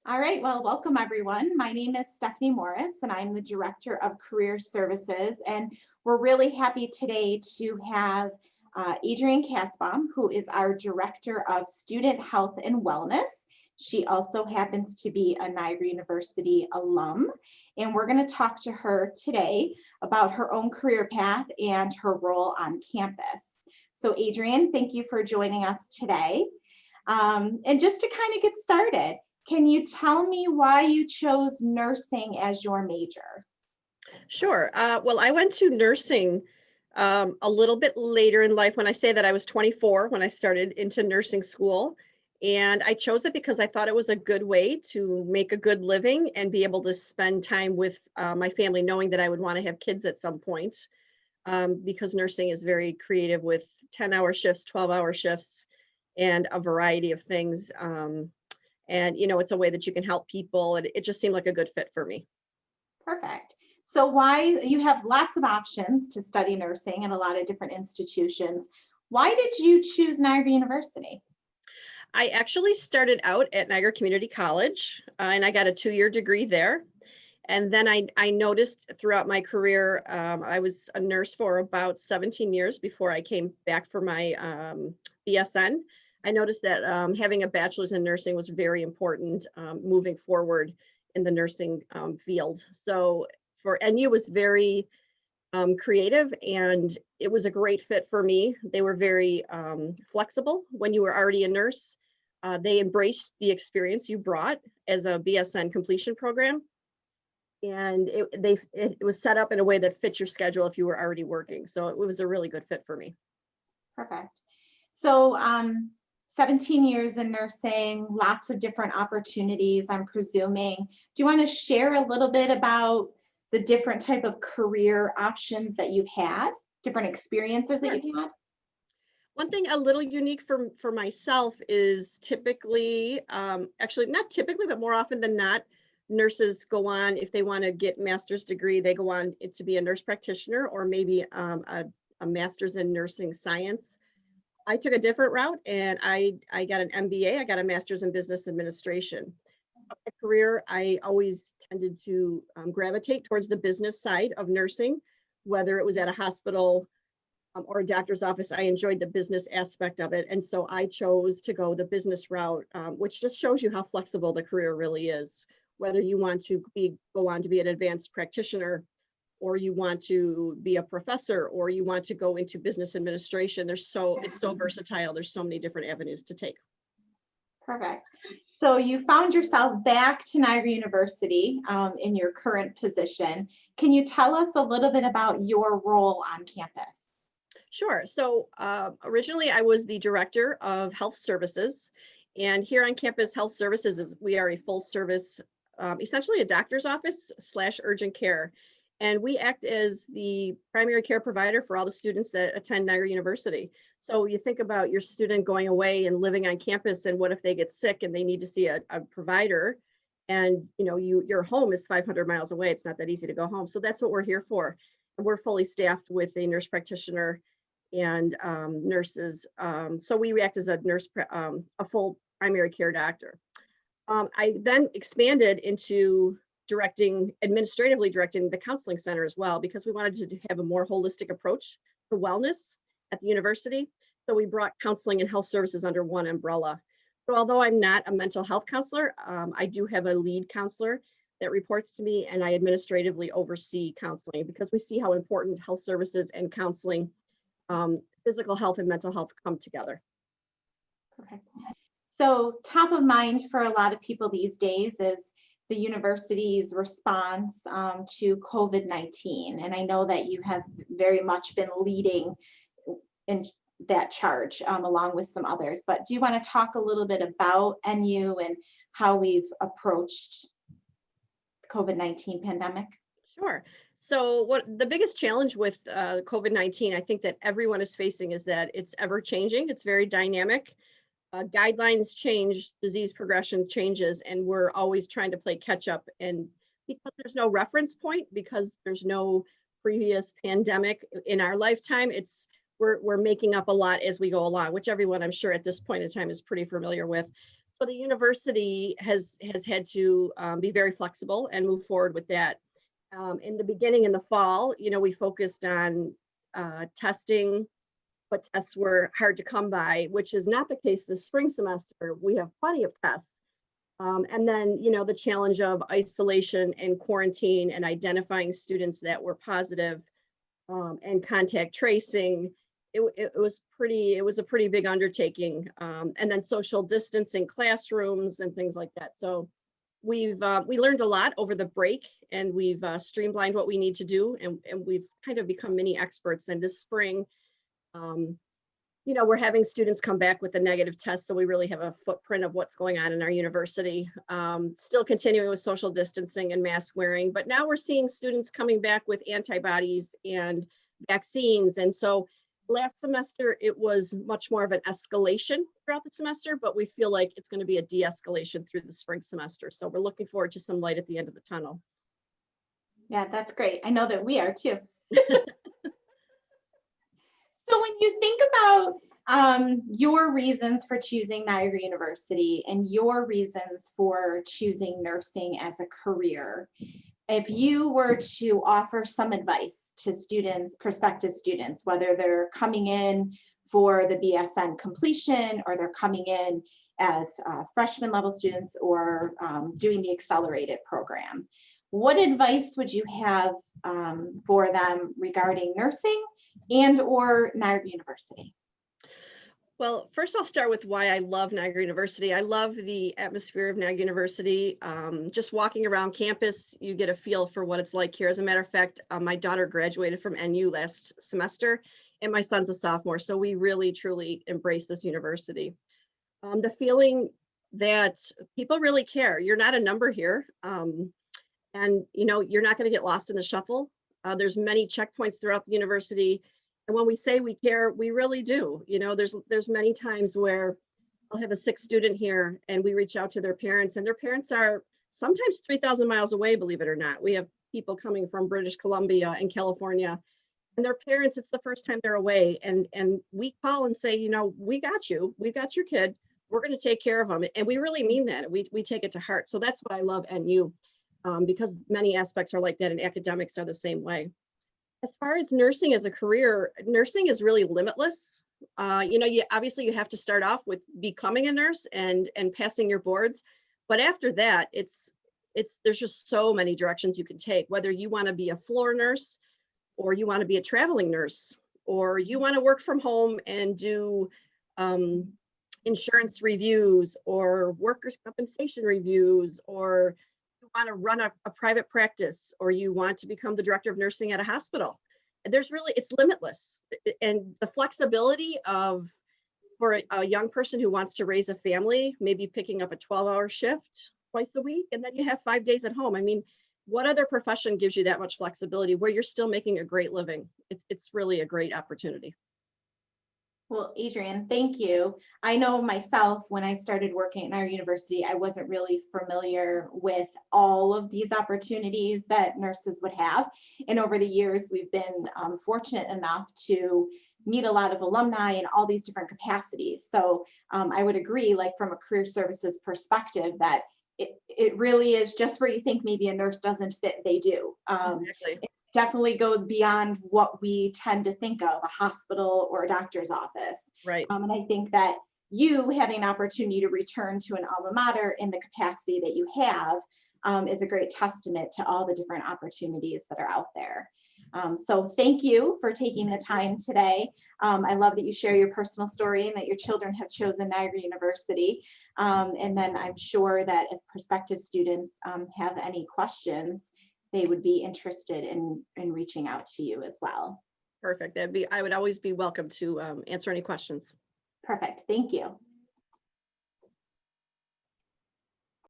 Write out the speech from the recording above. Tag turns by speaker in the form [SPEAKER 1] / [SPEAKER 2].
[SPEAKER 1] All right, well, welcome everyone. My name is Stephanie Morris, and I'm the Director of Career Services. And we're really happy today to have Adrienne Kasbaum, who is our Director of Student Health and Wellness. She also happens to be a Niagara University alum. And we're going to talk to her today about her own career path and her role on campus. So, Adrienne, thank you for joining us today. And just to kind of get started, can you tell me why you chose nursing as your major?
[SPEAKER 2] Sure. Well, I went to nursing a little bit later in life. When I say that, I was 24 when I started into nursing school. And I chose it because I thought it was a good way to make a good living and be able to spend time with my family, knowing that I would want to have kids at some point, because nursing is very creative with 10-hour shifts, 12-hour shifts, and a variety of things. And, it's a way that you can help people. And it just seemed like a good fit for me.
[SPEAKER 1] Perfect. So why you have lots of options to study nursing in a lot of different institutions. Why did you choose Niagara University?
[SPEAKER 2] I actually started out at Niagara Community College, and I got a 2-year degree there. And then I noticed throughout my career, I was a nurse for about 17 years before I came back for my BSN. I noticed that having a bachelor's in nursing was very important moving forward in the nursing field. So for NU was very creative, and it was a great fit for me. They were very flexible when you were already a nurse. They embraced the experience you brought as a BSN completion program, and it was set up in a way that fit your schedule if you were already working. So it was a really good fit for me.
[SPEAKER 1] Perfect. So 17 years in nursing, lots of different opportunities, I'm presuming. Do you want to share a little bit about the different type of career options that you've had, different experiences that
[SPEAKER 2] Sure.
[SPEAKER 1] you've had?
[SPEAKER 2] One thing a little unique for myself is typically, actually not typically, but more often than not, nurses go on, if they want to get master's degree, they go on to be a nurse practitioner, or maybe a master's in nursing science. I took a different route, and I got an MBA. I got a master's in business administration. My career, I always tended to gravitate towards the business side of nursing, whether it was at a hospital or a doctor's office. I enjoyed the business aspect of it. And so I chose to go the business route, which just shows you how flexible the career really is. Whether you want to go on to be an advanced practitioner, or you want to be a professor, or you want to go into business administration, it's so versatile. There's so many different avenues to take.
[SPEAKER 1] Perfect. So you found yourself back to Niagara University in your current position. Can you tell us a little bit about your role on campus?
[SPEAKER 2] Sure. So originally I was the director of health services, and here on campus, health services we are a full service, essentially a doctor's office / urgent care. And we act as the primary care provider for all the students that attend Niagara University. So you think about your student going away and living on campus, and what if they get sick and they need to see a provider, and your home is 500 miles away. It's not that easy to go home. So that's what we're here for. And we're fully staffed with a nurse practitioner and nurses. So we act as a full primary care doctor. I then expanded into administratively directing the counseling center as well, because we wanted to have a more holistic approach to wellness at the university. So we brought counseling and health services under one umbrella. So although I'm not a mental health counselor, I do have a lead counselor that reports to me, and I administratively oversee counseling, because we see how important health services and counseling, physical health and mental health, come together.
[SPEAKER 1] Okay. So top of mind for a lot of people these days is the university's response to COVID-19. And I know that you have very much been leading in that charge along with some others, but do you want to talk a little bit about NU and how we've approached the COVID-19 pandemic?
[SPEAKER 2] Sure. So what the biggest challenge with COVID-19, I think that everyone is facing, is that it's ever changing. It's very dynamic. Guidelines change, disease progression changes, and we're always trying to play catch up. And because there's no reference point, because there's no previous pandemic in our lifetime, we're making up a lot as we go along, which everyone, I'm sure, at this point in time is pretty familiar with. So the university has had to be very flexible and move forward with that. In the beginning, in the fall, we focused on testing, but tests were hard to come by, which is not the case this spring semester. We have plenty of tests. And then, the challenge of isolation and quarantine and identifying students that were positive, and contact tracing. It was a pretty big undertaking. And then social distancing classrooms and things like that. So we learned a lot over the break, and we've streamlined what we need to do, and we've kind of become mini experts. And this spring, we're having students come back with a negative test, so we really have a footprint of what's going on in our university. Still continuing with social distancing and mask wearing, but now we're seeing students coming back with antibodies and vaccines. And so last semester, it was much more of an escalation throughout the semester, but we feel like it's going to be a de-escalation through the spring semester. So we're looking forward to some light at the end of the tunnel.
[SPEAKER 1] Yeah, that's great. I know that we are too. So when you think about your reasons for choosing Niagara University and your reasons for choosing nursing as a career, if you were to offer some advice to students, prospective students, whether they're coming in for the BSN completion or they're coming in as freshman level students or doing the accelerated program, what advice would you have for them regarding nursing and or Niagara University?
[SPEAKER 2] Well, first I'll start with why I love Niagara University. I love the atmosphere of Niagara University. Just walking around campus, you get a feel for what it's like here. As a matter of fact, my daughter graduated from NU last semester, and my son's a sophomore. So we really, truly embrace this university. The feeling that people really care. You're not a number here. And you're not going to get lost in the shuffle. There's many checkpoints throughout the university. And when we say we care, we really do. There's many times where I'll have a sick student here and we reach out to their parents, and their parents are sometimes 3,000 miles away, believe it or not. We have people coming from British Columbia and California, and their parents, it's the first time they're away. And we call and say, we got you. We got your kid. We're going to take care of them. And we really mean that. We take it to heart. So that's why I love NU, because many aspects are like that, and academics are the same way. As far as nursing as a career, nursing is really limitless. Obviously you have to start off with becoming a nurse and passing your boards, but after that, there's just so many directions you can take. Whether you want to be a floor nurse, or you want to be a traveling nurse, or you want to work from home and do insurance reviews or workers' compensation reviews, or want to run a private practice, or you want to become the director of nursing at a hospital. It's limitless. And the flexibility for a young person who wants to raise a family, maybe picking up a 12-hour shift twice a week, and then you have 5 days at home. I mean, what other profession gives you that much flexibility where you're still making a great living? It's really a great opportunity.
[SPEAKER 1] Well, Adrienne, thank you. I know myself, when I started working at our university, I wasn't really familiar with all of these opportunities that nurses would have. And over the years, we've been fortunate enough to meet a lot of alumni in all these different capacities. So I would agree, like from a career services perspective, that it really is just where you think maybe a nurse doesn't fit, they do.
[SPEAKER 2] Exactly.
[SPEAKER 1] Definitely goes beyond what we tend to think of, a hospital or a doctor's office.
[SPEAKER 2] Right.
[SPEAKER 1] And I think that you having an opportunity to return to an alma mater in the capacity that you have is a great testament to all the different opportunities that are out there. So thank you for taking the time today. I love that you share your personal story and that your children have chosen Niagara University. And then I'm sure that if prospective students have any questions, they would be interested in reaching out to you as well.
[SPEAKER 2] Perfect. I would always be welcome to answer any questions.
[SPEAKER 1] Perfect. Thank you.